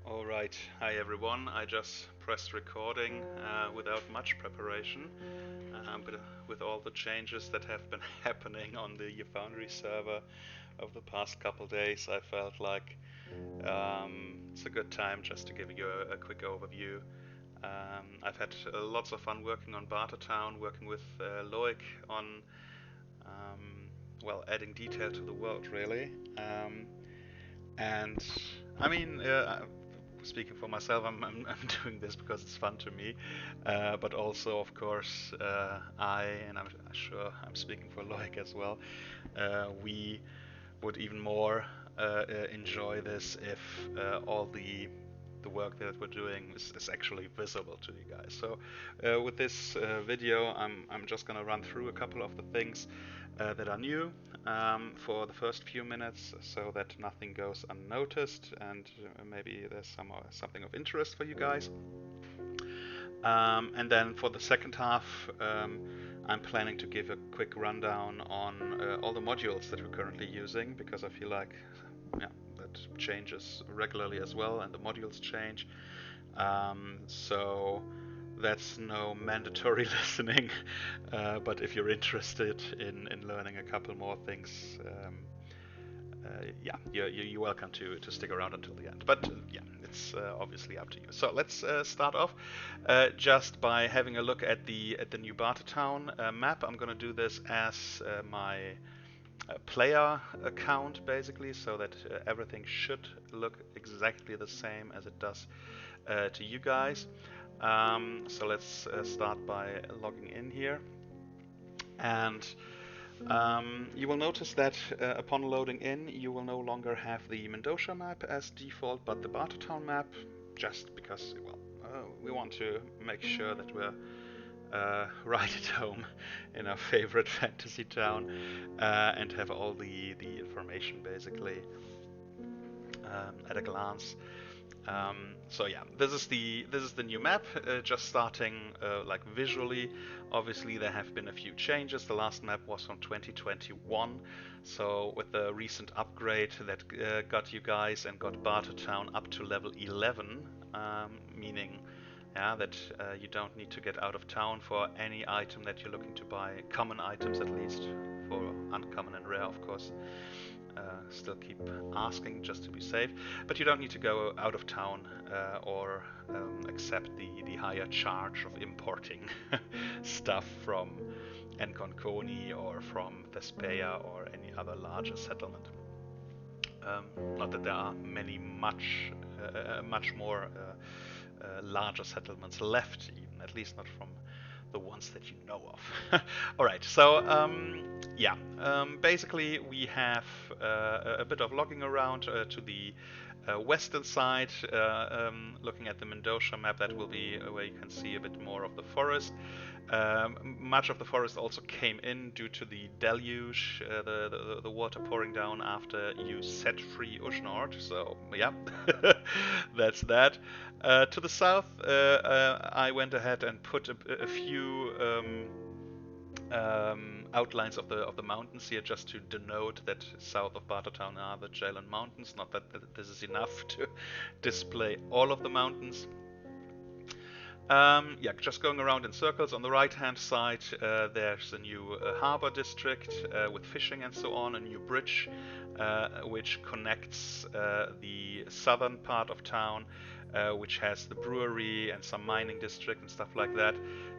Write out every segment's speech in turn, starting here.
Alright, hi everyone. I just pressed recording without much preparation, but with all the changes that have been happening on the Foundry server over the past couple days, I felt like it's a good time just to give you a quick overview. I've had lots of fun working on Bartertown, working with Loic on, um, well, adding detail to the world, really. And I mean, speaking for myself, I'm doing this because it's fun to me, but also, of course, and I'm sure I'm speaking for Loic as well, we would even more enjoy this if all the work that we're doing is actually visible to you guys. So with this video, I'm just gonna run through a couple of the things that are new for the first few minutes, so that nothing goes unnoticed, and maybe there's something of interest for you guys. And then for the second half, I'm planning to give a quick rundown on all the modules that we're currently using, because I feel like yeah, that changes regularly as well, and the modules change. So that's no mandatory listening, but if you're interested in learning a couple more things, yeah, you're welcome to stick around until the end. But yeah, it's obviously up to you. So let's start off just by having a look at the new Bartertown map. I'm going to do this as my player account, basically, so that everything should look exactly the same as it does to you guys. So let's start by logging in here. And you will notice that upon loading in, you will no longer have the Mindosza map as default, but the Bartertown map, just because, well, we want to make sure that we're right at home in our favorite fantasy town and have all the information basically at a glance. So yeah, this is the new map. Just starting like visually. Obviously, there have been a few changes. The last map was from 2021, so with the recent upgrade that got you guys and got Bartertown up to level 11, meaning yeah, that you don't need to get out of town for any item that you're looking to buy. Common items, at least, for uncommon and rare, of course. Still keep asking just to be safe, but you don't need to go out of town or accept the higher charge of importing stuff from Enkonkoni or from Thespeia or any other larger settlement. Not that there are many much more larger settlements left, even at least not from the ones that you know of. All right, so yeah, basically we have a bit of logging around to the western side, looking at the Mindosza map. That will be where you can see a bit more of the forest. Much of the forest also came in due to the deluge, the water pouring down after you set free Ushnord. So yeah, that's that. To the south, I went ahead and put a few outlines of the mountains here, just to denote that south of Bartertown are the Jalen Mountains. Not that this is enough to display all of the mountains. Yeah, just going around in circles. On the right-hand side, there's a new harbor district with fishing and so on, a new bridge which connects the southern part of town, which has the brewery and some mining district and stuff like that,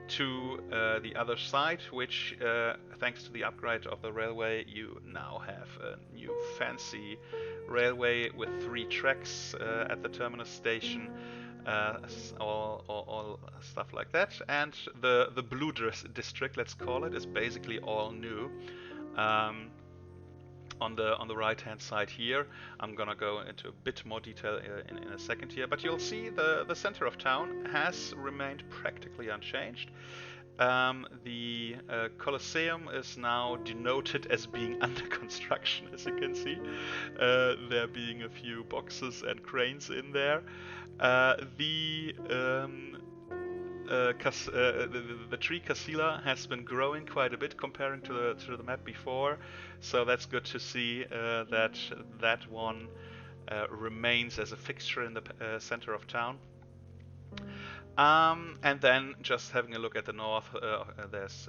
to the other side, which, thanks to the upgrade of the railway, you now have a new fancy railway with 3 tracks at the terminus station. All stuff like that, and the blue district, let's call it, is basically all new. On the right hand side here, I'm gonna go into a bit more detail in a second here, but you'll see the center of town has remained practically unchanged. The Colosseum is now denoted as being under construction, as you can see, there being a few boxes and cranes in there. The tree Casilla has been growing quite a bit comparing to the map before, so that's good to see that one remains as a fixture in the center of town. And then just having a look at the north, there's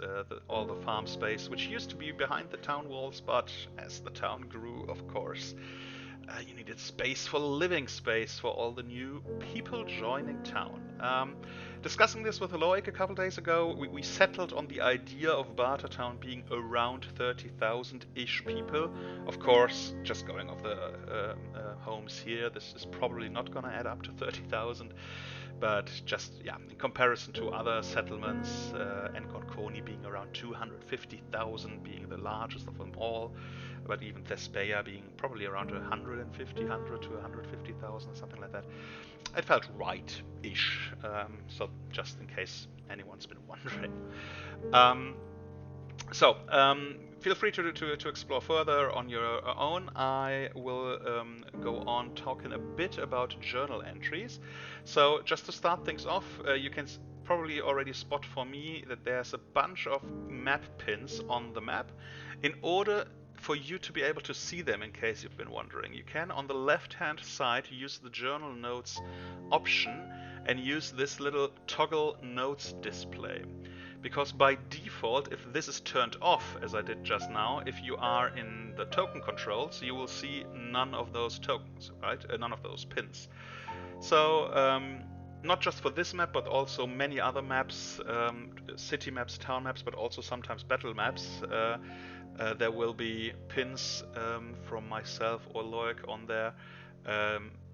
all the farm space, which used to be behind the town walls, but as the town grew, of course, you needed space for living space for all the new people joining town. Discussing this with Loic a couple days ago, we settled on the idea of Bartertown being around 30,000-ish people. Of course, just going off the homes here, this is probably not going to add up to 30,000. But just, yeah, in comparison to other settlements, Enconconi being around 250,000, being the largest of them all, but even Thespeia being probably around 100 to 150,000, something like that. It felt right-ish, so just in case anyone's been wondering. Feel free to explore further on your own. I will go on talking a bit about journal entries. So just to start things off, you can probably already spot for me that there's a bunch of map pins on the map. In order for you to be able to see them, in case you've been wondering, you can on the left hand side use the journal notes option and use this little toggle notes display. Because by default, if this is turned off, as I did just now, if you are in the token controls, you will see none of those tokens, right? None of those pins. So, not just for this map, but also many other maps, city maps, town maps, but also sometimes battle maps, there will be pins from myself or Loic on there.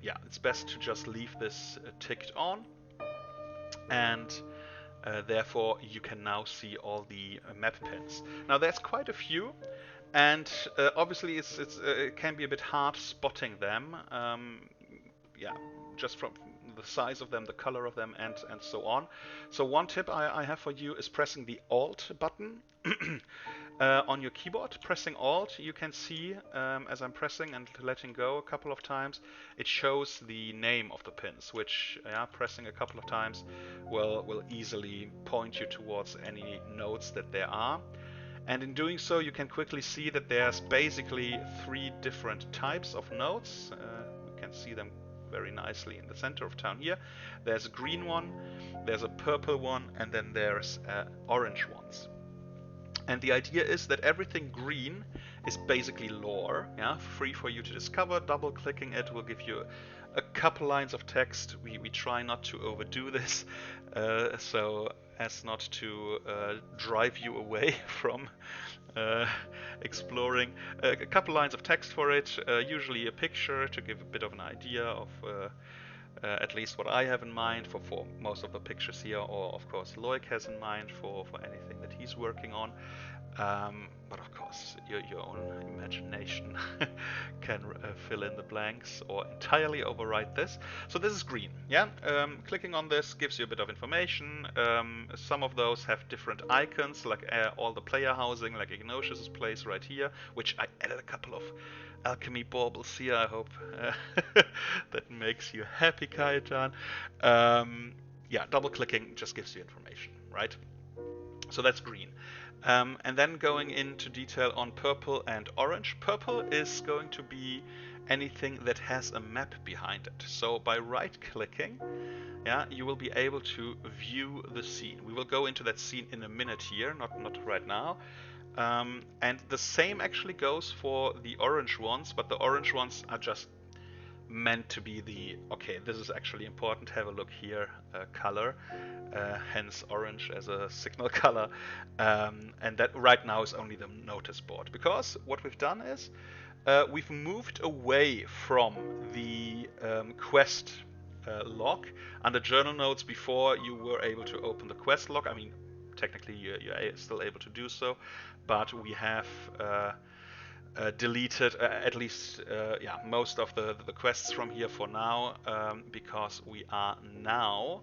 Yeah, it's best to just leave this ticked on, and therefore you can now see all the map pins. Now there's quite a few, and obviously it can be a bit hard spotting them. Yeah, just from the size of them, the color of them, and so on. So one tip I have for you is pressing the Alt button on your keyboard. Pressing Alt, you can see as I'm pressing and letting go a couple of times, it shows the name of the pins, which pressing a couple of times will easily point you towards any notes that there are. And in doing so, you can quickly see that there's basically 3 different types of notes. You can see them very nicely in the center of town here. There's a green one, there's a purple one, and then there's orange ones. And the idea is that everything green is basically lore, free for you to discover. Double clicking it will give you a couple lines of text. We try not to overdo this, so as not to drive you away from exploring. A couple lines of text for it, usually a picture to give a bit of an idea of at least what I have in mind for most of the pictures here, or of course Loic has in mind for anything that he's working on. But of course your own imagination can fill in the blanks or entirely overwrite this. So this is green, clicking on this gives you a bit of information. Some of those have different icons, like all the player housing, like Ignatius' place right here, which I added a couple of alchemy baubles here. I hope that makes you happy, Kajetan. Double clicking just gives you information, right? So that's green. And then going into detail on purple and orange. Purple is going to be anything that has a map behind it. So by right-clicking, you will be able to view the scene. We will go into that scene in a minute here, not right now. And the same actually goes for the orange ones, but the orange ones are just meant to be this is actually important, have a look here, color, hence orange as a signal color, and that right now is only the notice board, because what we've done is we've moved away from the quest log. Under journal notes, before you were able to open the quest log. I mean, technically you're still able to do so, but we have deleted at least most of the quests from here for now, because we are now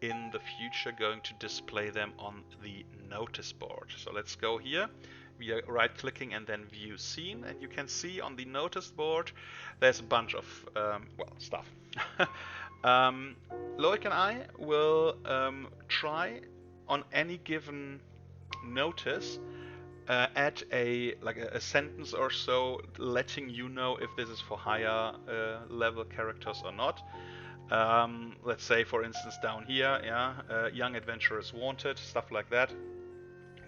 in the future going to display them on the notice board. So let's go here. We are right clicking and then view scene, and you can see on the notice board there's a bunch of stuff. Loic and I will try on any given notice add a sentence or so letting you know if this is for higher level characters or not. Let's say, for instance, down here, yeah, young adventurers wanted, stuff like that.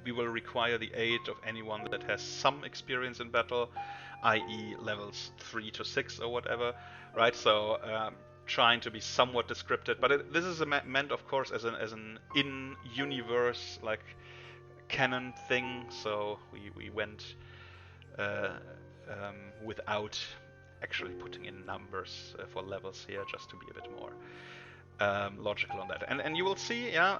We will require the aid of anyone that has some experience in battle, i.e. levels 3 to 6 or whatever, right? So trying to be somewhat descriptive, but this is meant, of course, as an in-universe, like, canon thing, so we went without actually putting in numbers for levels here, just to be a bit more logical on that. And you will see, yeah,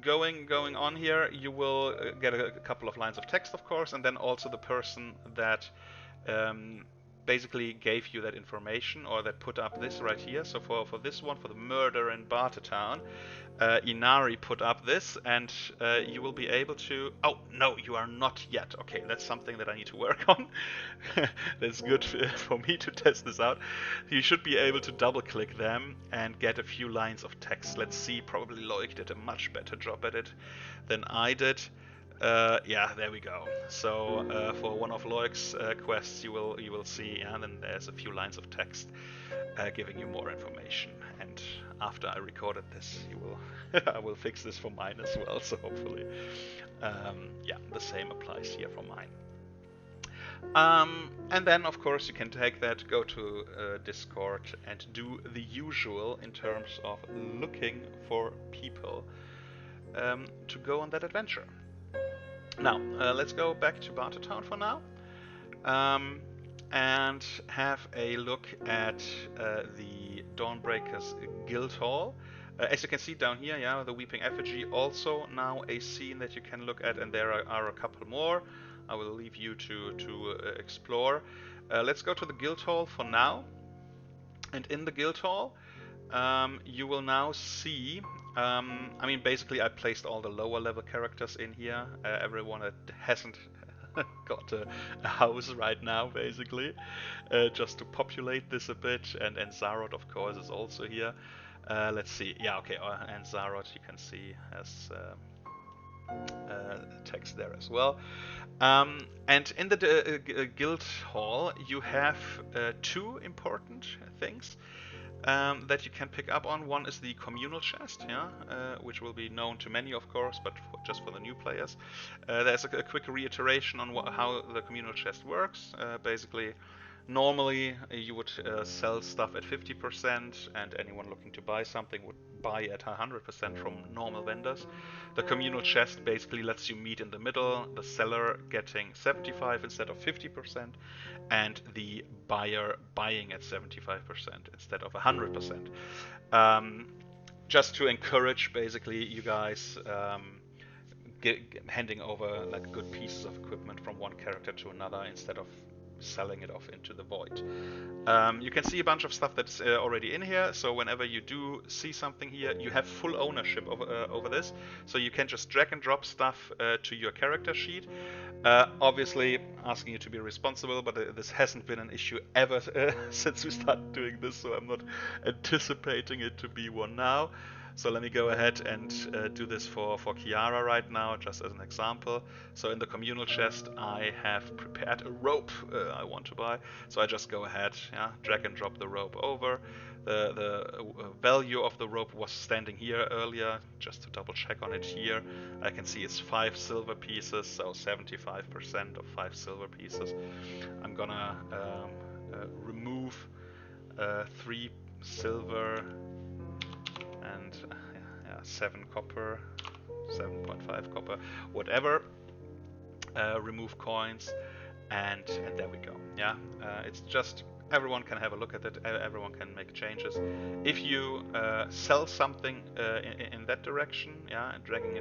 going on here, you will get a couple of lines of text, of course, and then also the person that basically gave you that information, or that put up this right here. So for this one, for the murder in Bartertown, Inari put up this, and you will be able to... Oh, no, you are not yet. Okay, that's something that I need to work on. That's good for me to test this out. You should be able to double-click them and get a few lines of text. Let's see, probably Loic did a much better job at it than I did. Yeah, there we go. So for one of Loic's quests, you will see, and then there's a few lines of text giving you more information. And after I recorded this, you will I will fix this for mine as well. So hopefully, yeah, the same applies here for mine. And then, of course, you can take that, go to Discord, and do the usual in terms of looking for people to go on that adventure. Now, let's go back to Bartertown for now, and have a look at the Dawnbreakers Guild Hall. As you can see down here, yeah, the Weeping Effigy, also now a scene that you can look at, and there are a couple more. I will leave you to explore. Let's go to the Guild Hall for now, and in the Guild Hall, you will now see, I mean, basically I placed all the lower level characters in here, everyone that hasn't got a house right now, basically, just to populate this a bit, and Zarot, of course, is also here. Let's see, yeah, okay, and Zarot, you can see, has text there as well. And in the Guild Hall, you have two important things that you can pick up on. One is the communal chest, yeah, which will be known to many, of course, but just for the new players. There's a quick reiteration on how the communal chest works. Basically, normally you would sell stuff at 50%, and anyone looking to buy something would buy at 100% from normal vendors. The communal chest basically lets you meet in the middle, the seller getting 75 instead of 50%, and the buyer buying at 75% instead of 100%. Just to encourage basically you guys handing over like good pieces of equipment from one character to another instead of selling it off into the void. You can see a bunch of stuff that's already in here, so whenever you do see something here, you have full ownership over this, so you can just drag and drop stuff to your character sheet. Obviously asking you to be responsible, but this hasn't been an issue ever since we started doing this, so I'm not anticipating it to be one now. So let me go ahead and do this for Kiara right now, just as an example. So in the communal chest, I have prepared a rope I want to buy. So I just go ahead, yeah, drag and drop the rope over. The value of the rope was standing here earlier, just to double check on it here. I can see it's 5 silver pieces, so 75% of 5 silver pieces. I'm gonna remove 3 silver and 7 copper, 7.5 copper, whatever. Remove coins, and there we go. Yeah, it's just everyone can have a look at it. Everyone can make changes. If you sell something in that direction, yeah, dragging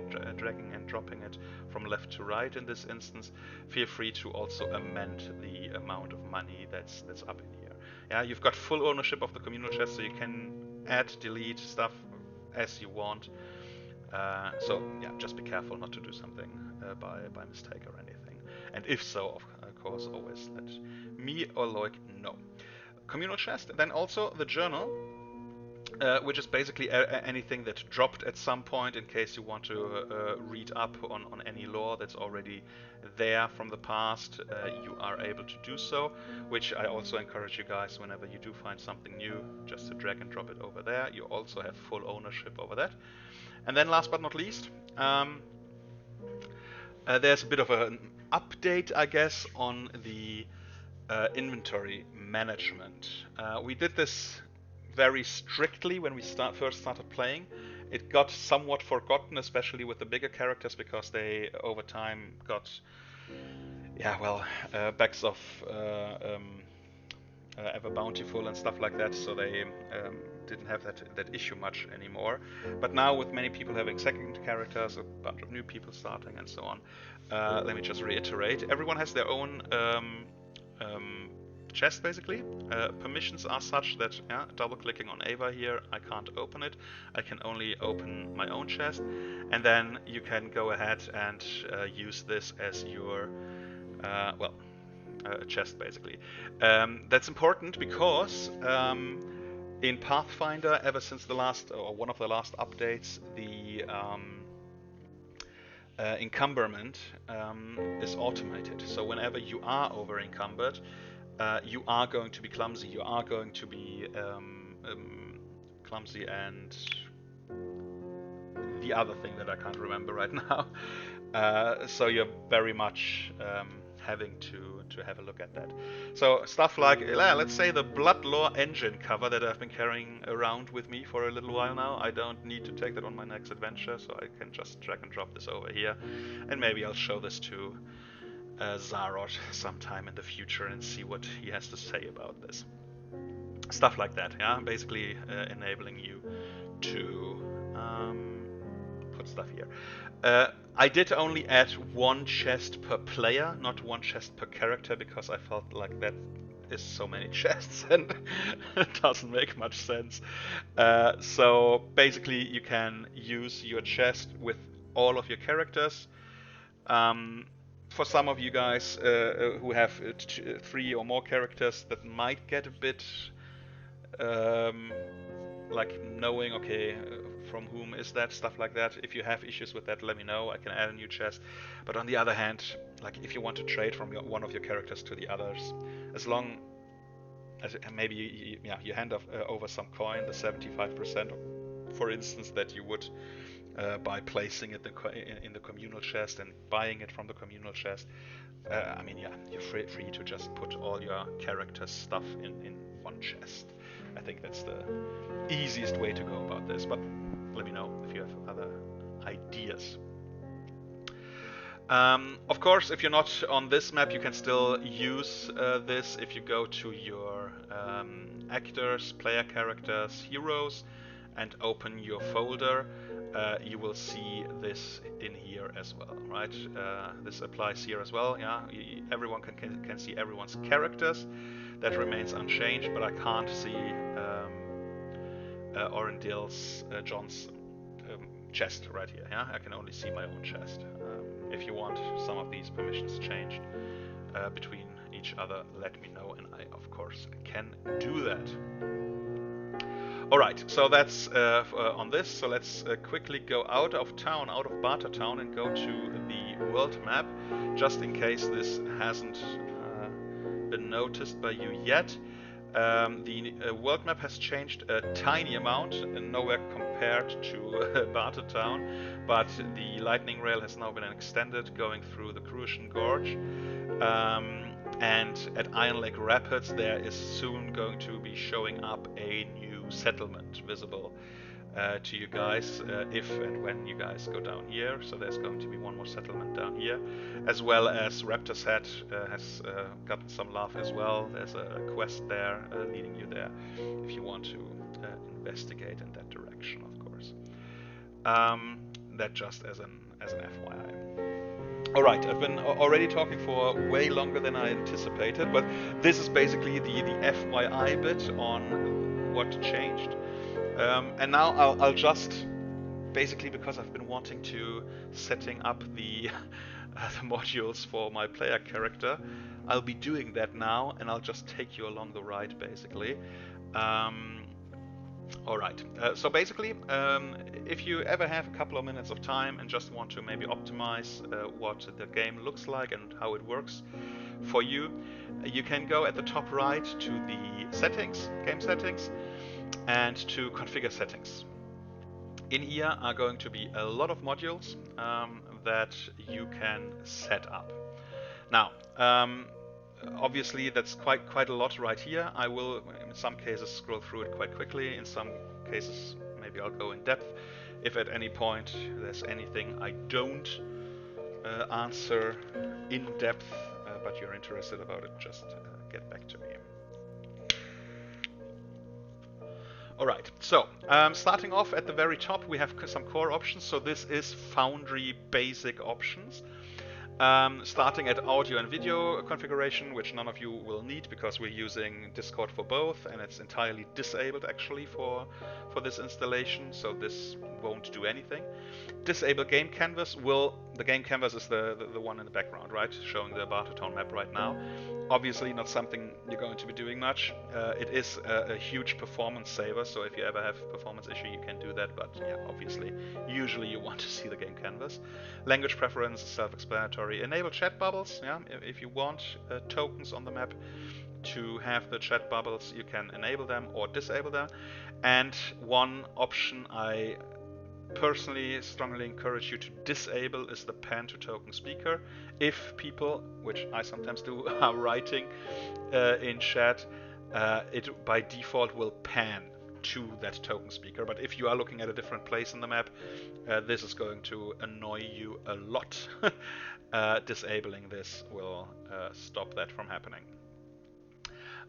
and dropping it from left to right in this instance, feel free to also amend the amount of money that's up in here. Yeah, you've got full ownership of the communal chest, so you can add, delete stuff as you want. So yeah, just be careful not to do something by mistake or anything. And if so, of course, always let me or Loic know. Communal chest, then also the journal. which is basically anything that dropped at some point in case you want to read up on any lore that's already there from the past. You are able to do so, which I also encourage you guys, whenever you do find something new, just to drag and drop it over there. You also have full ownership over that. And then last but not least, there's a bit of an update, I guess, on the inventory management. We did this very strictly when we first started playing. It got somewhat forgotten, especially with the bigger characters, because they over time got, yeah, well, bags of ever bountiful and stuff like that, so they didn't have that issue much anymore. But now, with many people having second characters, a bunch of new people starting, and so on, let me just reiterate: everyone has their own chest, basically. Permissions are such that, yeah, double-clicking on Ava here, I can't open it. I can only open my own chest, and then you can go ahead and use this as your chest, basically. That's important because in Pathfinder, ever since the last, or one of the last updates, the encumberment is automated. So whenever you are over encumbered, you are going to be clumsy. You are going to be clumsy, and the other thing that I can't remember right now. So you're very much having to have a look at that. So stuff like, let's say, the Bloodlore engine cover that I've been carrying around with me for a little while now. I don't need to take that on my next adventure, so I can just drag and drop this over here, and maybe I'll show this to Zarot sometime in the future and see what he has to say about this. Stuff like that, yeah, basically enabling you to put stuff here. I did only add one chest per player, not one chest per character, because I felt like that is so many chests and it doesn't make much sense. So basically you can use your chest with all of your characters. For some of you guys who have 3 or more characters, that might get a bit like knowing, okay, from whom is that, stuff like that. If you have issues with that, let me know. I can add a new chest. But on the other hand, like if you want to trade from one of your characters to the others, as long as maybe you hand over some coin, the 75%, for instance, that you would by placing it in the communal chest and buying it from the communal chest. I mean, yeah, you're free to just put all your character stuff in one chest. I think that's the easiest way to go about this, but let me know if you have other ideas. Of course, if you're not on this map, you can still use this. If you go to your actors, player characters, heroes, and open your folder, you will see this in here as well, right? This applies here as well. Yeah, everyone can see everyone's characters. That remains unchanged, but I can't see Orendil's John's chest right here. Yeah, I can only see my own chest. If you want some of these permissions changed between each other, let me know, and I of course can do that. Alright, so that's on this. So let's quickly go out of town, out of Bartertown, and go to the world map, just in case this hasn't been noticed by you yet. The world map has changed a tiny amount, nowhere compared to Bartertown, but the lightning rail has now been extended, going through the Crucian Gorge. And at Iron Lake Rapids, there is soon going to be showing up a new settlement visible to you guys if and when you guys go down here. So there's going to be one more settlement down here, as well as Raptor's Head has gotten some love as well. There's a quest there leading you there if you want to investigate in that direction, of course. That just as an FYI. Alright, I've been already talking for way longer than I anticipated, but this is basically the FYI bit on what changed. And now I'll just, basically because I've been wanting to setting up the modules for my player character, I'll be doing that now, and I'll just take you along the ride, basically. Alright, so basically, if you ever have a couple of minutes of time and just want to maybe optimize what the game looks like and how it works for you, you can go at the top right to the settings, game settings, and to configure settings. In here are going to be a lot of modules that you can set up. Now, obviously that's quite a lot right here. I will, in some cases, scroll through it quite quickly. In some cases, maybe I'll go in depth. If at any point there's anything I don't answer in depth, but you're interested about it, just get back to me. Alright, so starting off at the very top, we have some core options. So this is Foundry basic options. Starting at audio and video configuration, which none of you will need because we're using Discord for both, and it's entirely disabled actually for this installation, so this won't do anything. Disable game canvas the game canvas is the one in the background, right, showing the Bartertown map right now. Obviously not something you're going to be doing much. It is a huge performance saver, so if you ever have performance issue you can do that, but yeah, obviously usually you want to see the game canvas. Language preference, self-explanatory. Enable chat bubbles, yeah, if you want tokens on the map to have the chat bubbles, you can enable them or disable them. And one option I personally strongly encourage you to disable is the pan to token speaker. If people, which I sometimes do, are writing in chat, it by default will pan to that token speaker. But if you are looking at a different place in the map, this is going to annoy you a lot. Disabling this will stop that from happening.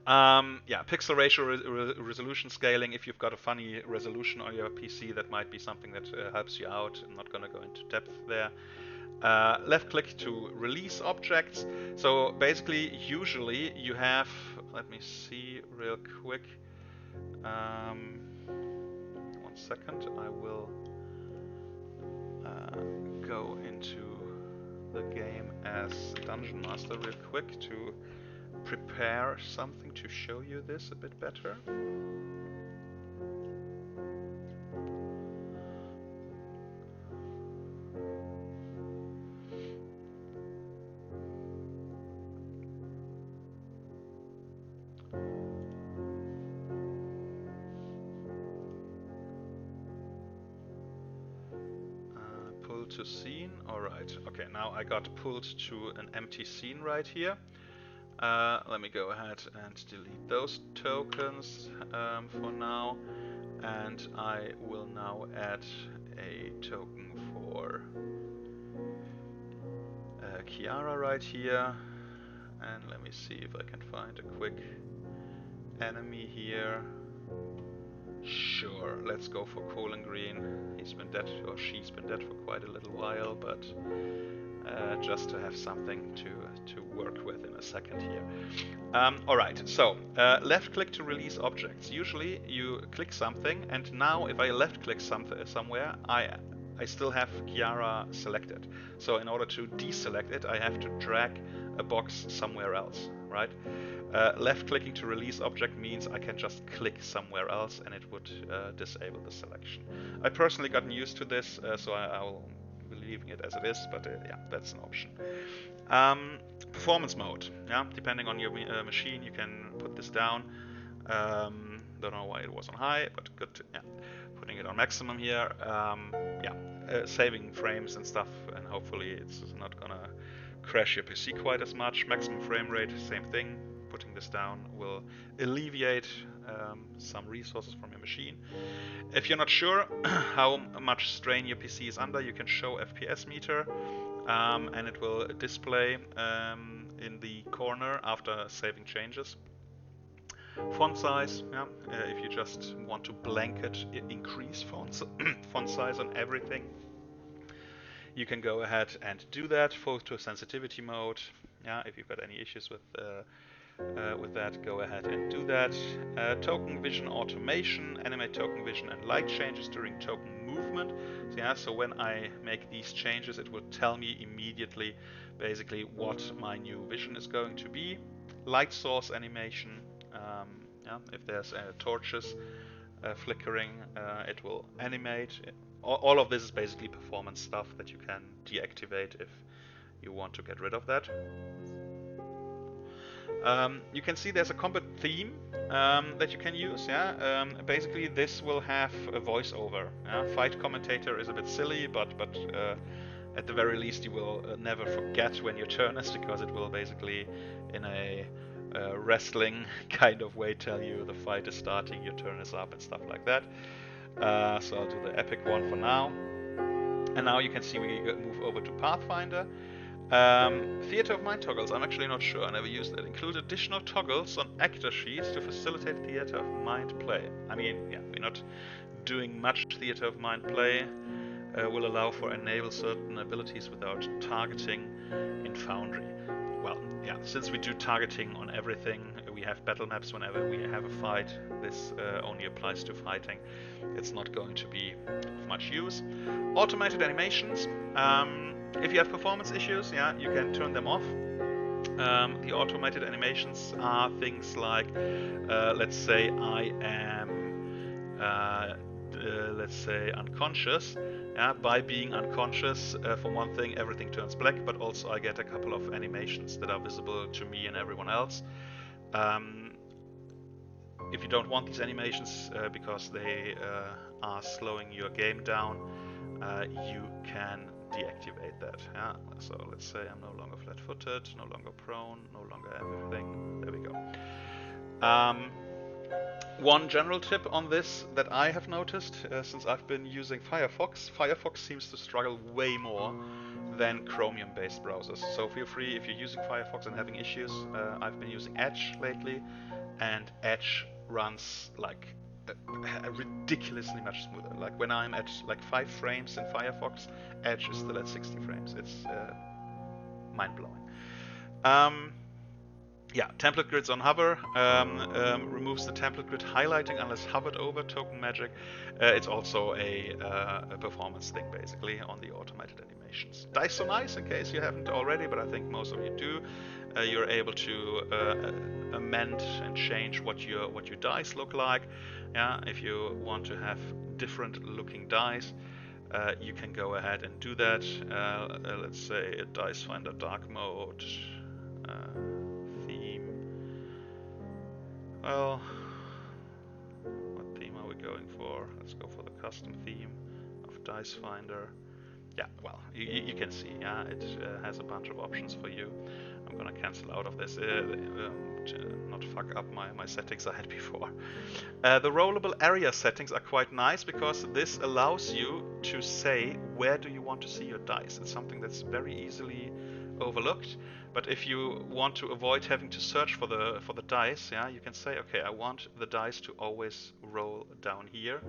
Yeah, pixel ratio resolution scaling. If you've got a funny resolution on your PC, that might be something that helps you out. I'm not going to go into depth there. Left click to release objects. So basically, usually you have, let me see real quick. 1 second, I will go into the game as Dungeon Master real quick to prepare something to show you this a bit better. Pull to scene. Alright, okay, now I got pulled to an empty scene right here. Let me go ahead and delete those tokens for now, and I will now add a token for Kiara right here, and let me see if I can find a quick enemy here. Sure, let's go for Colin Green. He's been dead, or she's been dead for quite a little while, but just to have something to work with in a second here. Alright, so left click to release objects. Usually you click something, and now if I left click somewhere, I still have Kiara selected. So in order to deselect it, I have to drag a box somewhere else, right? Left clicking to release object means I can just click somewhere else and it would disable the selection. I personally gotten used to this, so I will be leaving it as it is, but yeah, that's an option. Performance mode, yeah, depending on your machine, you can put this down. Don't know why it was on high, but good to, yeah, putting it on maximum here. Saving frames and stuff, and hopefully it's not gonna crash your PC quite as much. Maximum frame rate, same thing. Putting this down will alleviate some resources from your machine. If you're not sure how much strain your PC is under, you can show FPS meter, and it will display in the corner after saving changes. Font size, yeah, if you just want to blanket increase font size on everything, you can go ahead and do that. Photo sensitivity mode, yeah, if you've got any issues with that, go ahead and do that. Token vision automation, animate token vision and light changes during token movement. So, yeah, so when I make these changes, it will tell me immediately basically what my new vision is going to be. Light source animation, yeah, if there's torches flickering. It will animate. All of this is basically performance stuff that you can deactivate if you want to get rid of that. You can see there's a combat theme that you can use. Yeah, basically this will have a voiceover. Yeah? Fight commentator is a bit silly, but at the very least you will never forget when your turn is, because it will basically, in a wrestling kind of way, tell you the fight is starting, your turn is up, and stuff like that. So I'll do the epic one for now. And now you can see we move over to Pathfinder. Theater of Mind toggles, I'm actually not sure, I never used that. Include additional toggles on actor sheets to facilitate Theater of Mind play. I mean, yeah, we're not doing much Theater of Mind play. Will allow for enable certain abilities without targeting in Foundry. Well, yeah, since we do targeting on everything, we have battle maps whenever we have a fight. This only applies to fighting. It's not going to be of much use. Automated animations. If you have performance issues, yeah, you can turn them off. The automated animations are things like, let's say I am, let's say, unconscious. Yeah, by being unconscious, for one thing, everything turns black, but also I get a couple of animations that are visible to me and everyone else. If you don't want these animations because they are slowing your game down, you can deactivate that. Yeah? So let's say I'm no longer flat-footed, no longer prone, no longer everything. There we go. One general tip on this that I have noticed since I've been using Firefox. Firefox seems to struggle way more than Chromium-based browsers. So feel free, if you're using Firefox and having issues. I've been using Edge lately, and Edge runs like ridiculously much smoother. Like when I'm at like 5 frames in Firefox, Edge is still at 60 frames. It's mind-blowing. Yeah, template grids on hover removes the template grid highlighting unless hovered over. Token magic. It's also a performance thing basically on the automated animations. Dice so nice, in case you haven't already, but I think most of you do. You're able to amend and change what your dice look like. Yeah, if you want to have different looking dice, you can go ahead and do that. Let's say a dice finder dark mode. Well, what theme are we going for? Let's go for the custom theme of Dice Finder. Yeah, well, you can see, yeah, it has a bunch of options for you. I'm gonna cancel out of this to not fuck up my settings I had before. The rollable area settings are quite nice because this allows you to say where do you want to see your dice. It's something that's very easily overlooked. But if you want to avoid having to search for the dice, yeah, you can say, okay, I want the dice to always roll down here,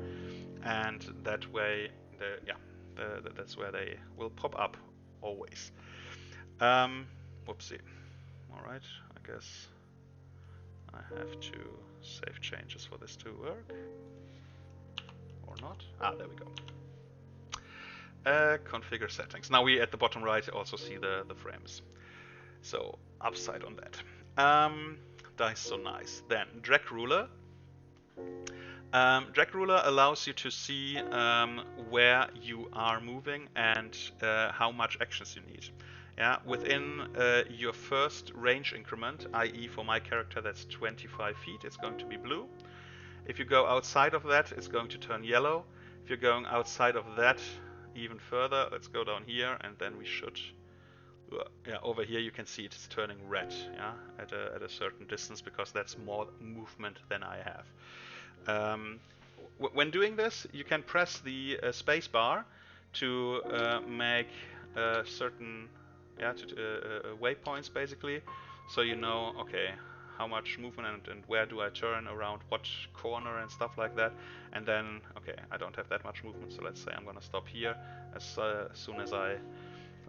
and that way, that's where they will pop up always. Whoopsie. All right, I guess I have to save changes for this to work, or not. Ah, there we go. Configure settings. Now we at the bottom right also see the frames. So upside on that. Dice so nice. Then drag ruler. Drag ruler allows you to see where you are moving and how much actions you need. Yeah, within your first range increment, i.e. for my character that's 25 feet, it's going to be blue. If you go outside of that, it's going to turn yellow. If you're going outside of that even further, let's go down here, and then we should. Yeah, over here you can see it's turning red. Yeah, at a certain distance, because that's more movement than I have. When doing this, you can press the space bar to make certain waypoints basically, so you know, okay, how much movement and where do I turn around what corner and stuff like that. And then, okay, I don't have that much movement, so let's say I'm gonna stop here. As soon as I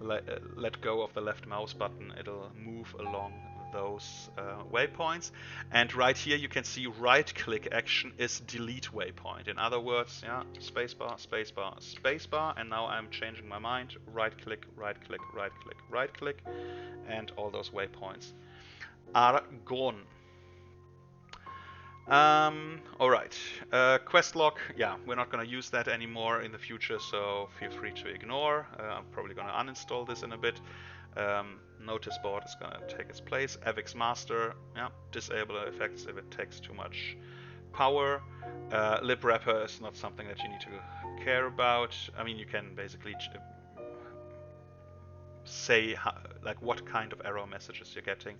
let go of the left mouse button, it'll move along those waypoints. And right here you can see right click action is delete waypoint. In other words, yeah, spacebar, spacebar, spacebar, and now I'm changing my mind. Right click, right click, right click, right click, and all those waypoints are gone. All right. Quest log. Yeah, we're not going to use that anymore in the future, so feel free to ignore. I'm probably going to uninstall this in a bit. Notice board is going to take its place. Avix Master. Yeah, disable effects if it takes too much power. Lib wrapper is not something that you need to care about. I mean, you can basically say how, like what kind of error messages you're getting.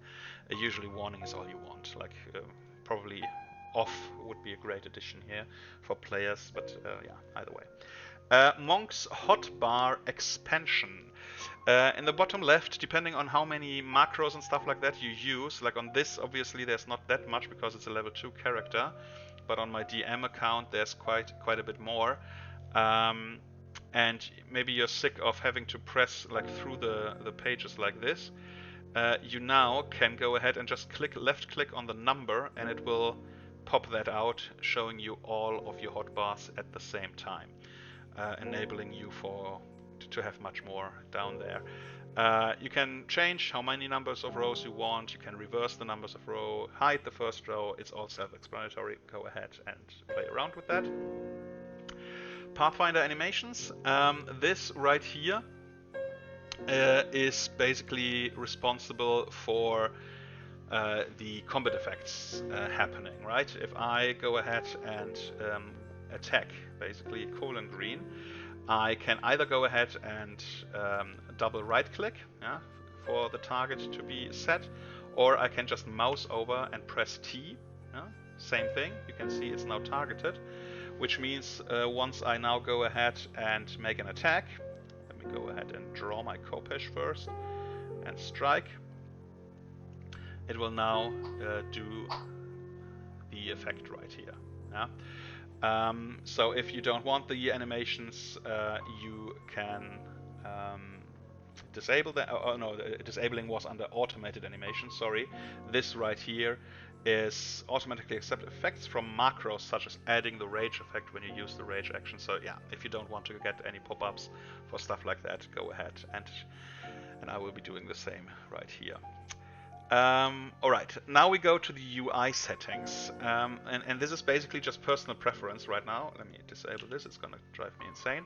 Usually warning is all you want. Like probably off would be a great addition here for players, but yeah, either way. Monk's hotbar expansion. In the bottom left, depending on how many macros and stuff like that you use, like on this obviously there's not that much because it's a level 2 character, but on my DM account there's quite a bit more. And maybe you're sick of having to press like through the pages like this. You now can go ahead and just left click on the number and it will pop that out, showing you all of your hotbars at the same time, enabling you to have much more down there. You can change how many numbers of rows you want. You can reverse the numbers of row, hide the first row. It's all self-explanatory. Go ahead and play around with that. Pathfinder animations. This right here is basically responsible for the combat effects happening, right? If I go ahead and attack, basically colon green, I can either go ahead and double right click, yeah, for the target to be set, or I can just mouse over and press T. Yeah, same thing, you can see it's now targeted, which means once I now go ahead and make an attack, let me go ahead and draw my Khopesh first and strike, it will now do the effect right here. Yeah? So if you don't want the animations, you can disable that. Oh no, disabling was under automated animation, sorry. This right here is automatically accept effects from macros, such as adding the rage effect when you use the rage action. So yeah, if you don't want to get any pop-ups for stuff like that, go ahead and I will be doing the same right here. Alright, now we go to the UI settings, and this is basically just personal preference right now. Let me disable this, it's gonna drive me insane.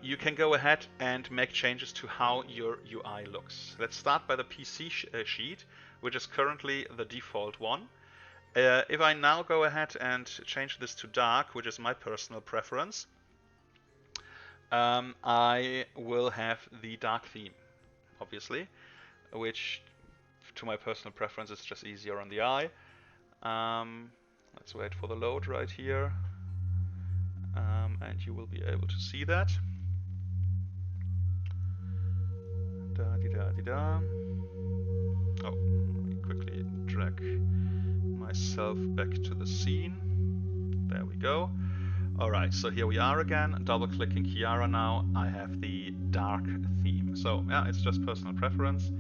You can go ahead and make changes to how your UI looks. Let's start by the PC sheet, which is currently the default one. If I now go ahead and change this to dark, which is my personal preference, I will have the dark theme, obviously, which to my personal preference is just easier on the eye. Let's wait for the load right here, and you will be able to see that. Da-di-da-di-da. Oh, let me quickly drag myself back to the scene. There we go. Alright, so here we are again, double clicking Kiara now, I have the dark theme. So yeah, it's just personal preference.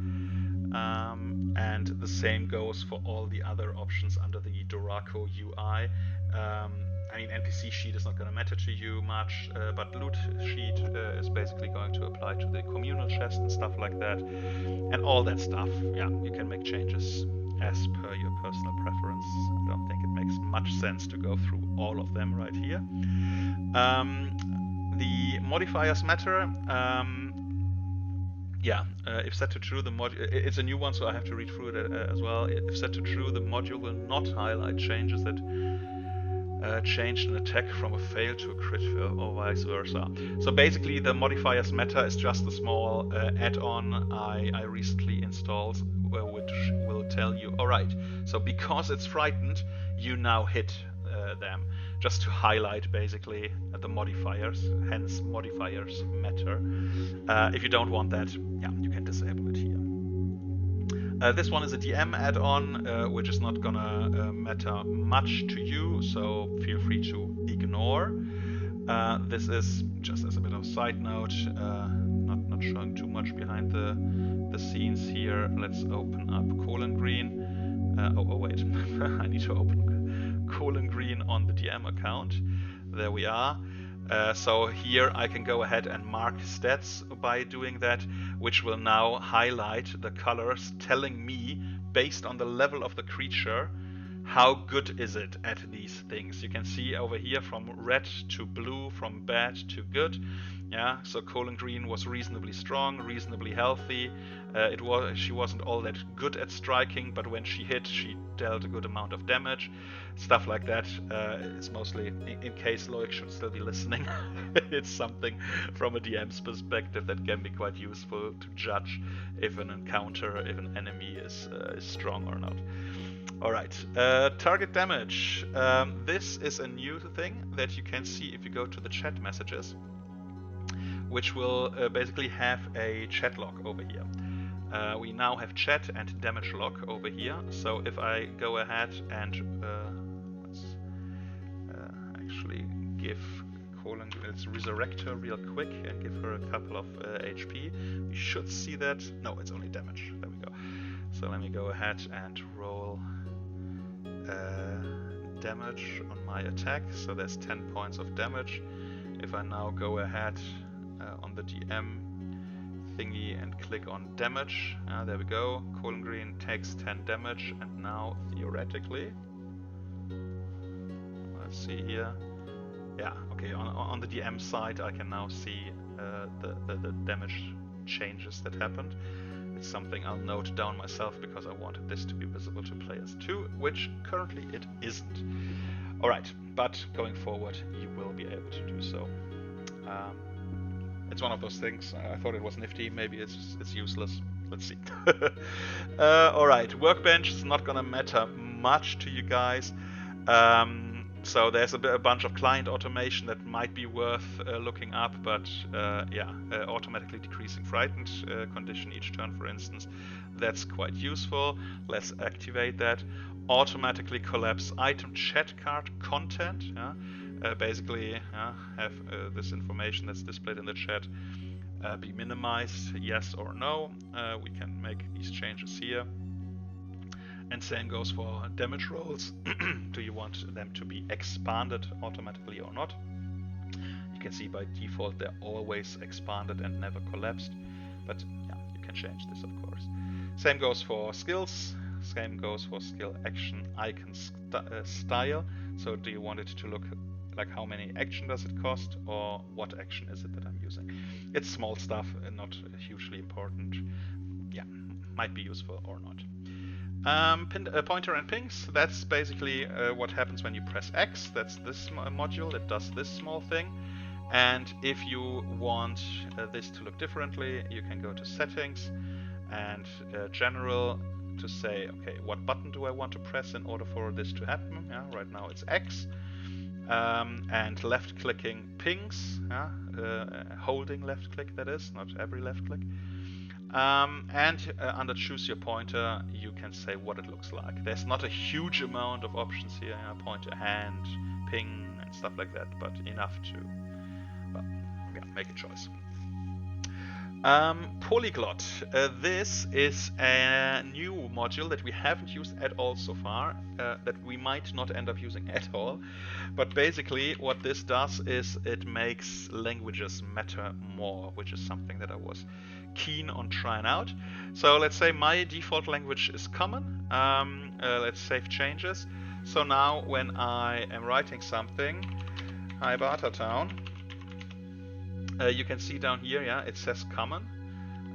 And the same goes for all the other options under the Dorako UI. I mean, NPC sheet is not going to matter to you much, but loot sheet is basically going to apply to the communal chest and stuff like that. And all that stuff, yeah, you can make changes as per your personal preference. I don't think it makes much sense to go through all of them right here. The modifiers matter. Yeah, if set to true, the module, it's a new one, so I have to read through it as well. If set to true, the module will not highlight changes that changed an attack from a fail to a crit fail, or vice versa. So basically, the modifiers matter is just a small add-on I recently installed, which will tell you, alright, so because it's frightened, you now hit them, just to highlight basically the modifiers, hence modifiers matter. If you don't want that, yeah, you can disable it here. This one is a DM add-on, which is not gonna matter much to you, so feel free to ignore. This is just as a bit of a side note, not showing too much behind the scenes here. Let's open up colon green. Oh wait, I need to open colon green on the DM account. There we are. So here I can go ahead and mark stats by doing that, which will now highlight the colors, telling me based on the level of the creature how good is it at these things. You can see over here from red to blue, from bad to good. Yeah, so Colin Green was reasonably strong, reasonably healthy. She wasn't all that good at striking, but when she hit, she dealt a good amount of damage. Stuff like that. It's mostly in case Loic should still be listening. It's something from a DM's perspective that can be quite useful to judge if an encounter, if an enemy is strong or not. Alright, target damage. This is a new thing that you can see if you go to the chat messages, which will basically have a chat log over here. We now have chat and damage log over here, so if I go ahead and let's actually give Colin, let's resurrect her real quick and give her a couple of HP. We should see that. No, it's only damage. There we go. So let me go ahead and roll damage on my attack. So there's 10 points of damage. If I now go ahead on the DM thingy and click on damage, there we go. Colin Green takes 10 damage, and now theoretically, let's see here. Yeah, okay, on the DM side I can now see the damage changes that happened. It's something I'll note down myself because I wanted this to be visible to players too, which currently it isn't. Alright, but going forward you will be able to do so. It's one of those things. I thought it was nifty, maybe it's useless. Let's see. Alright, workbench is not gonna matter much to you guys. So there's a bunch of client automation that might be worth looking up, but automatically decreasing frightened condition each turn, for instance. That's quite useful. Let's activate that. Automatically collapse item chat card content. Basically, have this information that's displayed in the chat be minimized, yes or no. We can make these changes here. And same goes for damage rolls. Do you want them to be expanded automatically or not? You can see by default they're always expanded and never collapsed. But yeah, you can change this, of course. Same goes for skills. Same goes for skill action icon style. So do you want it to look like how many action does it cost, or what action is it that I'm using? It's small stuff and not hugely important. Yeah, might be useful or not. Pointer and pings, that's basically what happens when you press X. That's this module that does this small thing. And if you want this to look differently, you can go to settings and general to say, okay, what button do I want to press in order for this to happen? Yeah, right now it's X. And left clicking pings, holding left click, that is, not every left click. And under choose your pointer, you can say what it looks like. There's not a huge amount of options here, pointer, hand, ping, and stuff like that, but enough to, well, yeah, make a choice. Polyglot. This is a new module that we haven't used at all so far, that we might not end up using at all. But basically what this does is it makes languages matter more, which is something that I was keen on trying out. So let's say my default language is common. Let's save changes. So now when I am writing something, hi Bartertown, you can see down here, it says common,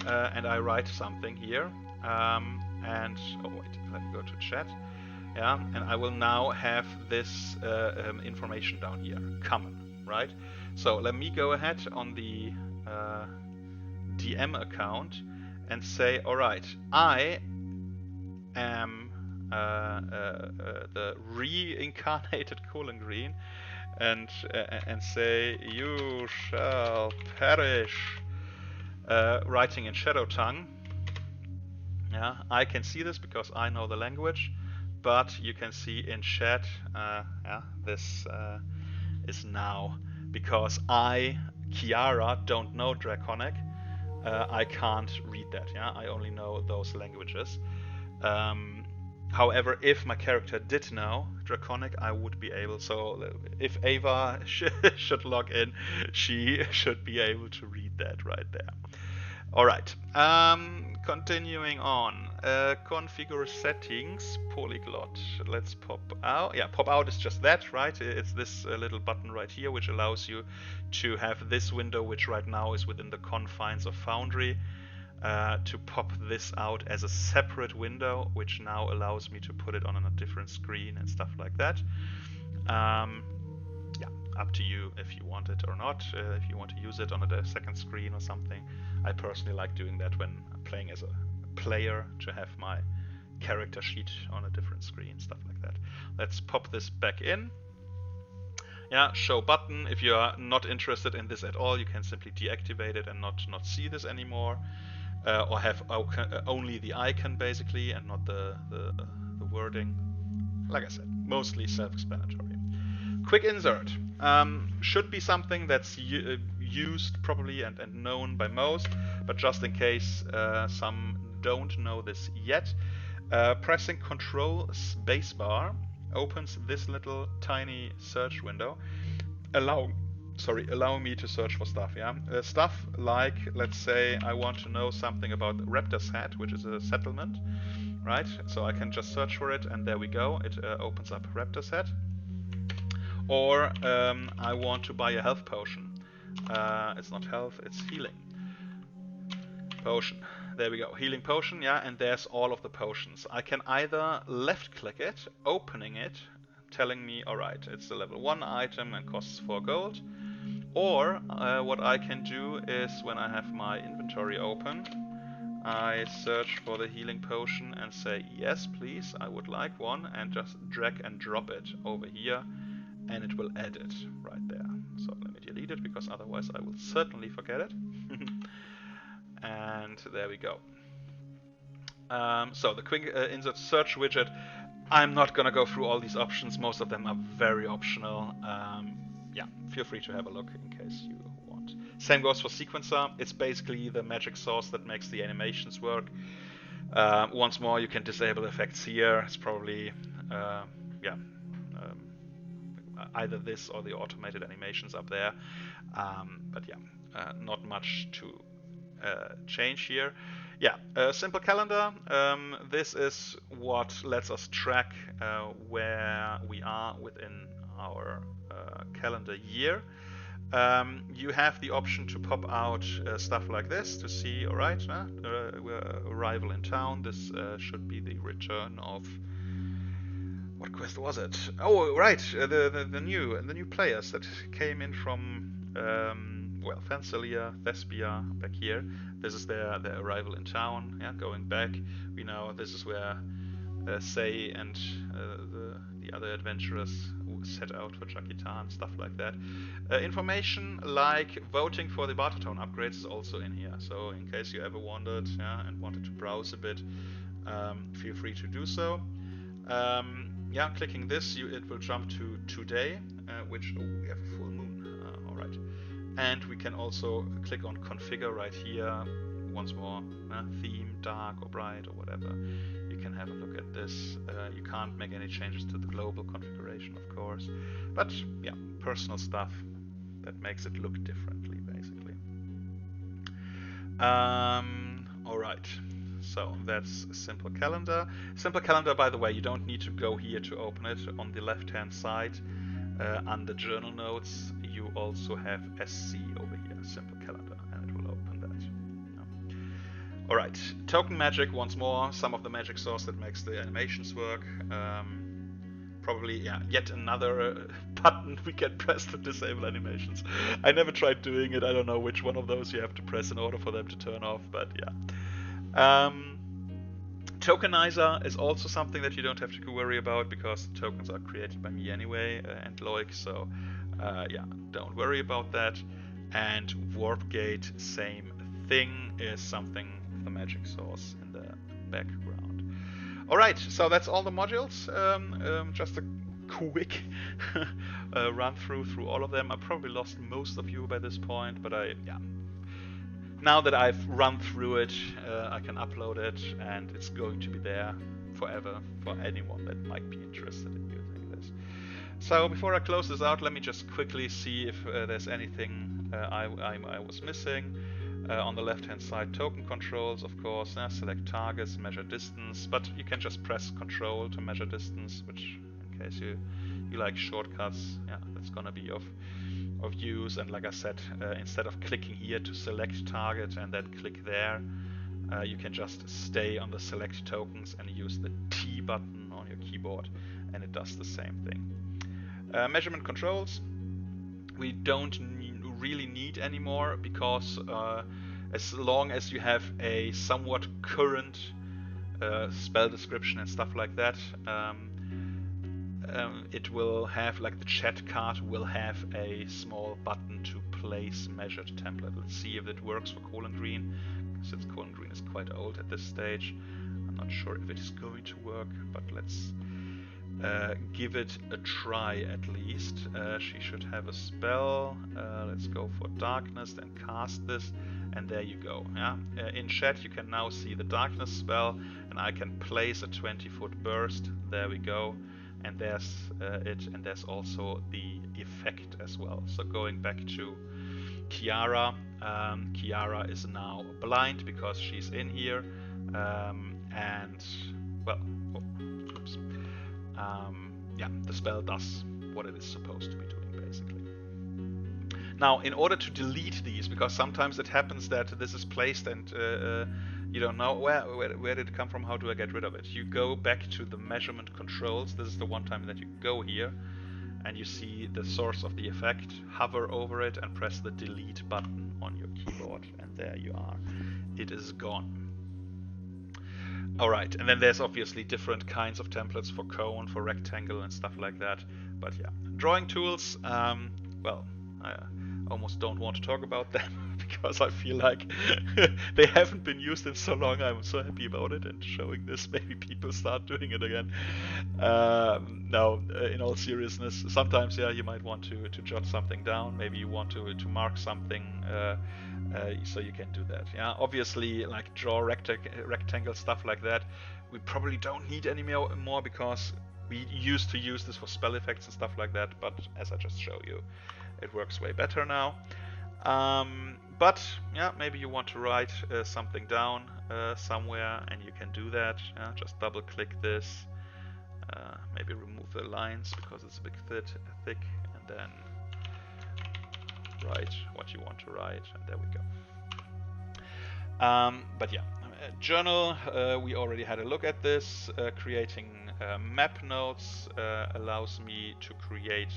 and I write something here, and oh wait, let me go to chat, and I will now have this information down here, common, right? So let me go ahead on the DM account and say, all right, I am the reincarnated Colin Green, and say, you shall perish, writing in Shadow Tongue. I can see this because I know the language, but you can see in chat, this is now because I, Kiara, don't know Draconic. I can't read that. I only know those languages. However, if my character did know Draconic, I would be able. So if Ava should log in, she should be able to read that right there. All right. Continuing on. configure settings, polyglot. Let's pop out. Yeah, pop out is just that, right? It's this little button right here, which allows you to have this window, which right now is within the confines of Foundry, to pop this out as a separate window, which now allows me to put it on a different screen and stuff like that. Yeah, up to you if you want it or not, if you want to use it on a second screen or something. I personally like doing that when I'm playing as a player, to have my character sheet on a different screen, stuff like that. Let's pop this back in. Yeah, show button. If you are not interested in this at all, you can simply deactivate it and not see this anymore, or have only the icon basically and not the wording. Like I said, mostly self-explanatory. Quick insert should be something that's used probably and known by most, but just in case some don't know this yet, pressing Control spacebar opens this little tiny search window, allowing me to search for stuff. Yeah, stuff like, let's say I want to know something about Raptor's Head, which is a settlement, right? So I can just search for it, and there we go. It opens up Raptor's Head. Or I want to buy a health potion. It's not health, it's healing potion. There we go, healing potion, yeah, and there's all of the potions. I can either left click it, opening it, telling me, alright, it's a level 1 item and costs 4 gold. Or what I can do is, when I have my inventory open, I search for the healing potion and say, yes please, I would like one, and just drag and drop it over here, and it will add it right there. So let me delete it, because otherwise I will certainly forget it. And there we go. So the quick insert search widget, I'm not gonna go through all these options. Most of them are very optional. Yeah, feel free to have a look in case you want. Same goes for sequencer. It's basically the magic source that makes the animations work. Once more, you can disable effects here. It's probably yeah, either this or the automated animations up there. But yeah, not much to change here. Yeah, simple calendar. This is what lets us track where we are within our calendar year. You have the option to pop out stuff like this to see, alright, arrival in town. This should be the return of, what quest was it? Oh, right, the new players that came in from well, Phancelia, Thespia, back here. This is their arrival in town. Yeah, going back, we know this is where Say and the other adventurers set out for Chakitan, stuff like that. Information like voting for the Bartertown upgrades is also in here. So in case you ever wondered, yeah, and wanted to browse a bit, feel free to do so. Yeah, clicking this, it will jump to today, which, oh, we have a full moon. All right. And we can also click on configure right here. Once more, theme, dark or bright or whatever. You can have a look at this. You can't make any changes to the global configuration, of course. But yeah, personal stuff that makes it look differently, basically. All right. So that's simple calendar. Simple calendar, by the way, you don't need to go here to open it. On the left-hand side, under journal notes, you also have SC over here, simple calendar, and it will open that. Yeah. All right, token magic once more. Some of the magic source that makes the animations work. Probably, yeah, yet another button we can press to disable animations. I never tried doing it. I don't know which one of those you have to press in order for them to turn off, but yeah. Tokenizer is also something that you don't have to worry about, because the tokens are created by me anyway, and Loic, so yeah, don't worry about that. And warp gate, same thing, is something of the magic source in the background. Alright, so that's all the modules. Just a quick run through all of them. I probably lost most of you by this point, but yeah. Now that I've run through it, I can upload it, and it's going to be there forever for anyone that might be interested in using this. So before I close this out, let me just quickly see if there's anything I was missing. On the left hand side, token controls, of course, select targets, measure distance, but you can just press control to measure distance, which in case you like shortcuts, yeah, that's gonna be of use. And like I said, instead of clicking here to select target and then click there, you can just stay on the select tokens and use the T button on your keyboard, and it does the same thing. Measurement controls, we don't really need anymore, because as long as you have a somewhat current spell description and stuff like that, it will have, like the chat card will have a small button to place measured template. Let's see if it works for Colon Green, since Colon Green is quite old at this stage. I'm not sure if it is going to work, but let's give it a try at least. She should have a spell. Let's go for darkness and cast this, and there you go. Yeah, in chat you can now see the darkness spell, and I can place a 20-foot burst. There we go, and there's it, and there's also the effect as well. So going back to Kiara, Kiara is now blind because she's in here, and well, oops. Yeah, the spell does what it is supposed to be doing, basically. Now, in order to delete these, because sometimes it happens that this is placed and you don't know where did it come from, how do I get rid of it? You go back to the measurement controls. This is the one time that you go here, and you see the source of the effect, hover over it and press the delete button on your keyboard, and there you are. It is gone. Alright, and then there's obviously different kinds of templates for cone, for rectangle and stuff like that. But yeah, drawing tools, well, I almost don't want to talk about them because I feel like they haven't been used in so long. I'm so happy about it, and showing this, maybe people start doing it again. No, in all seriousness, sometimes, yeah, you might want to jot something down. Maybe you want to mark something, so you can do that. Yeah, obviously, like draw rectangle stuff like that, we probably don't need any more, because we used to use this for spell effects and stuff like that. But as I just showed you, it works way better now. But yeah, maybe you want to write something down somewhere, and you can do that. Just double click this, maybe remove the lines because it's a bit thick, and then write what you want to write, and there we go. But yeah, journal, we already had a look at this. Creating map nodes allows me to create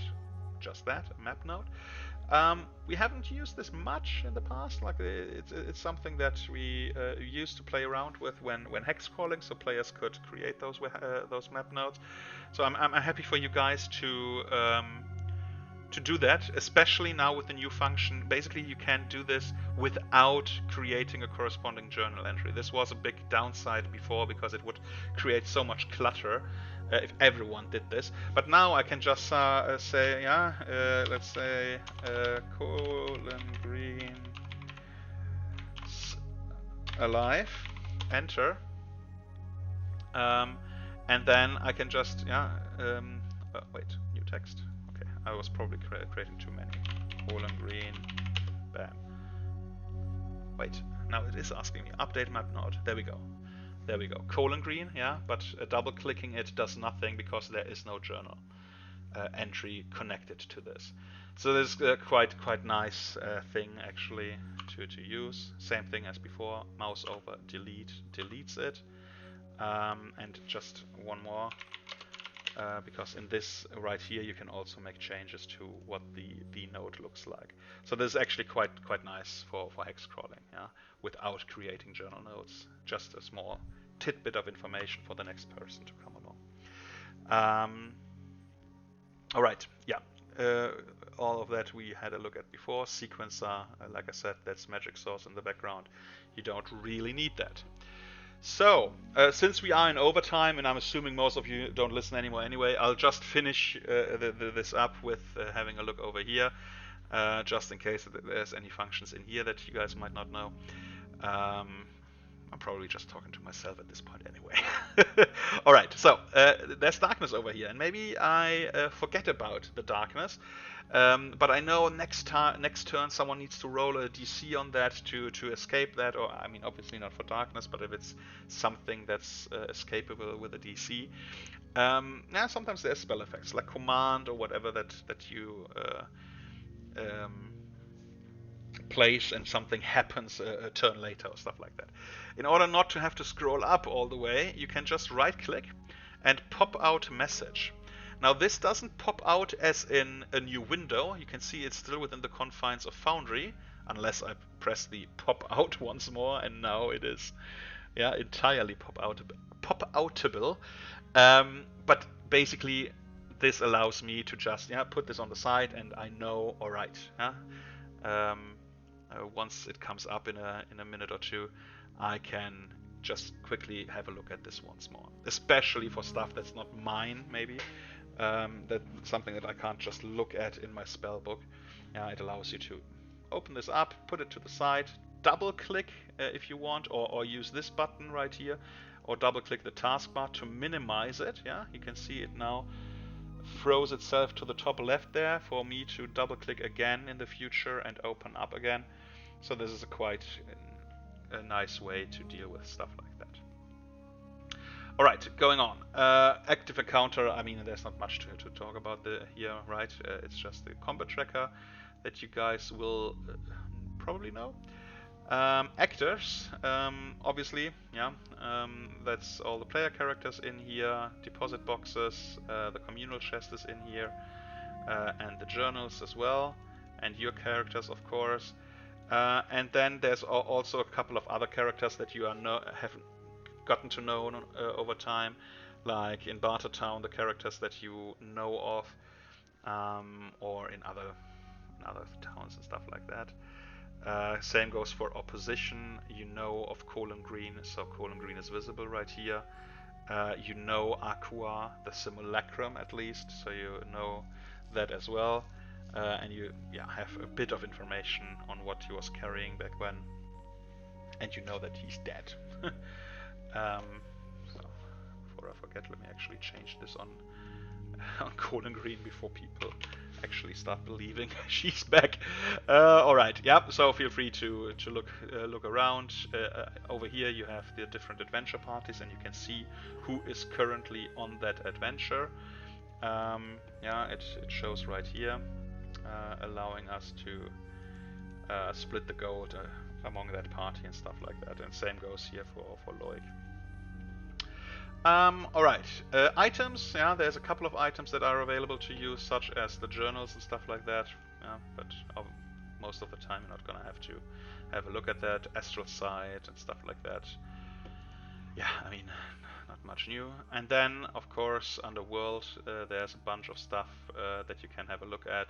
just that, a map node. We haven't used this much in the past. Like it's something that we used to play around with when hex crawling, so players could create those map nodes. So I'm happy for you guys to do that, especially now with the new function. Basically, you can do this without creating a corresponding journal entry. This was a big downside before, because it would create so much clutter if everyone did this. But now I can just say, yeah, let's say colon green alive, enter, and then I can just, yeah, wait, new text. Okay, I was probably creating too many. Colon green, bam. Wait, now it is asking me update map node. There we go. There we go. Colon green, yeah, but double clicking it does nothing because there is no journal entry connected to this. So this is quite nice thing actually to use. Same thing as before. Mouse over delete deletes it, and just one more. Because in this right here you can also make changes to what the node looks like. So this is actually quite nice for hex crawling, yeah, without creating journal nodes. Just a small tidbit of information for the next person to come along. All right, yeah, all of that we had a look at before. Sequencer, like I said, that's magic source in the background. You don't really need that. So, since we are in overtime, and I'm assuming most of you don't listen anymore anyway, I'll just finish this up with having a look over here, just in case that there's any functions in here that you guys might not know. I'm probably just talking to myself at this point anyway. All right, so there's darkness over here, and maybe I forget about the darkness. But I know next turn someone needs to roll a DC on that to escape that, or I mean obviously not for darkness, but if it's something that's escapable with a DC. Yeah, sometimes there's spell effects like command or whatever that you place and something happens a turn later or stuff like that. In order not to have to scroll up all the way, you can just right click and pop out message. Now this doesn't pop out as in a new window. You can see it's still within the confines of Foundry, unless I press the pop out once more, and now it is entirely pop outable. But basically this allows me to just put this on the side, and I know, all right, once it comes up in a minute or two, I can just quickly have a look at this once more, especially for stuff that's not mine, maybe. That's something that I can't just look at in my spell book. It allows you to open this up, put it to the side, double click if you want, or use this button right here, or double click the taskbar to minimize it. You can see it now throws itself to the top left there for me to double click again in the future and open up again. So this is quite a nice way to deal with stuff like that. Alright, going on. Active encounter, I mean there's not much to talk about here, right? It's just the combat tracker that you guys will probably know. Actors, obviously, that's all the player characters in here, deposit boxes, the communal chest is in here, and the journals as well, and your characters, of course. And then there's also a couple of other characters that you have gotten to know over time, like in Bartertown, the characters that you know of, or in other towns and stuff like that. Same goes for opposition. You know of Colon Green, so Colon Green is visible right here. You know Aqua, the simulacrum at least, so you know that as well. And you have a bit of information on what he was carrying back when, and you know that he's dead. So before I forget, let me actually change this on Colon Green before people actually start believing she's back. Alright, so feel free to look around. Over here you have the different adventure parties, and you can see who is currently on that adventure. It shows right here, allowing us to split the gold among that party and stuff like that, and same goes here for Loic. Alright, items, there's a couple of items that are available to you, such as the journals and stuff like that, but most of the time you're not gonna have to have a look at that. Astral sight and stuff like that. I mean, not much new. And then, of course, Underworld, there's a bunch of stuff that you can have a look at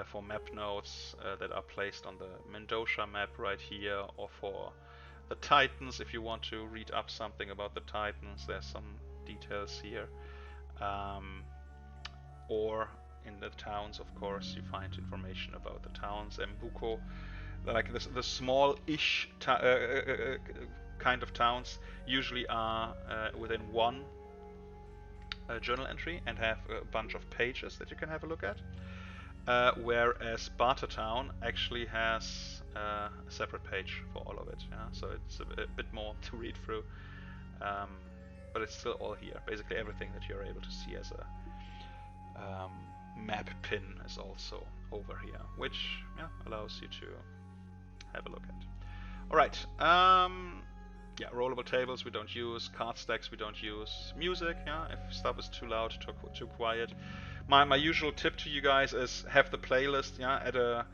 for map notes that are placed on the Mindosza map right here, or for the Titans, if you want to read up something about the Titans, there's some details here. Or in the towns, of course, you find information about the towns. Mbuko, like the small-ish kind of towns, usually are within one journal entry and have a bunch of pages that you can have a look at. Whereas Bartertown actually has a separate page for all of it, so it's a bit more to read through, but it's still all here. Basically everything that you're able to see as a map pin is also over here, which allows you to have a look at. Alright, rollable tables we don't use, card stacks we don't use, music, if stuff is too loud, too quiet. My usual tip to you guys is have the playlist at a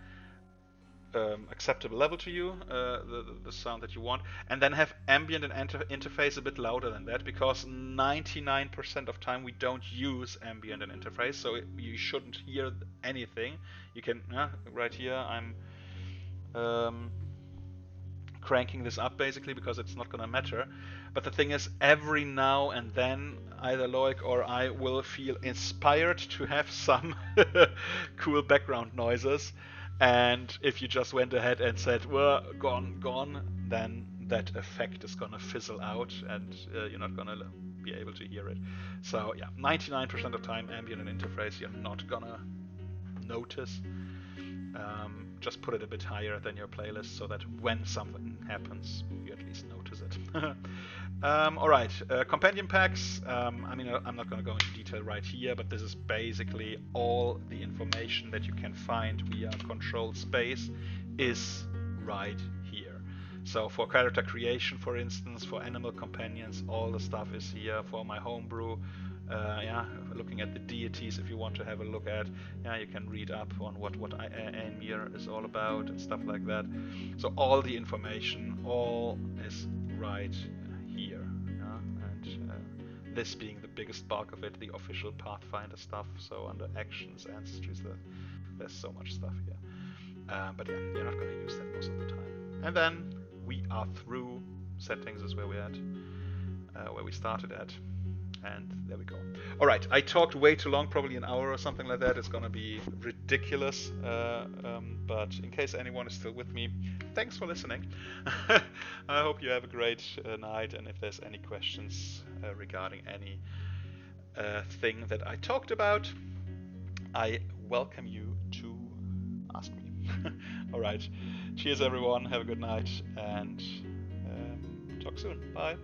acceptable level to you, the sound that you want, and then have ambient and interface a bit louder than that, because 99% of time we don't use ambient and interface, so you shouldn't hear anything. You can, right here I'm cranking this up basically because it's not gonna matter. But the thing is, every now and then either Loic or I will feel inspired to have some cool background noises, and if you just went ahead and said, well, gone, then that effect is gonna fizzle out, and you're not gonna be able to hear it. So yeah, 99% of the time, ambient interface you're not gonna notice. Just put it a bit higher than your playlist so that when something happens, you at least notice it. Alright, companion packs. I mean, I'm not going to go into detail right here, but this is basically all the information that you can find via controlled space is right here. So for character creation, for instance, for animal companions, all the stuff is here. For my homebrew, looking at the deities, if you want to have a look at, you can read up on what Aemir is all about and stuff like that. So all the information, all is right here, and this being the biggest bulk of it, the official Pathfinder stuff. So under actions, ancestries, there's so much stuff here. But yeah, you're not going to use that most of the time. And then we are through. Settings is where we're at, where we started at. And there we go. All right, I talked way too long, probably an hour or something like that. It's going to be ridiculous. But in case anyone is still with me, thanks for listening. I hope you have a great night. And if there's any questions regarding any thing that I talked about, I welcome you to ask me. All right. Cheers, everyone. Have a good night. And talk soon. Bye.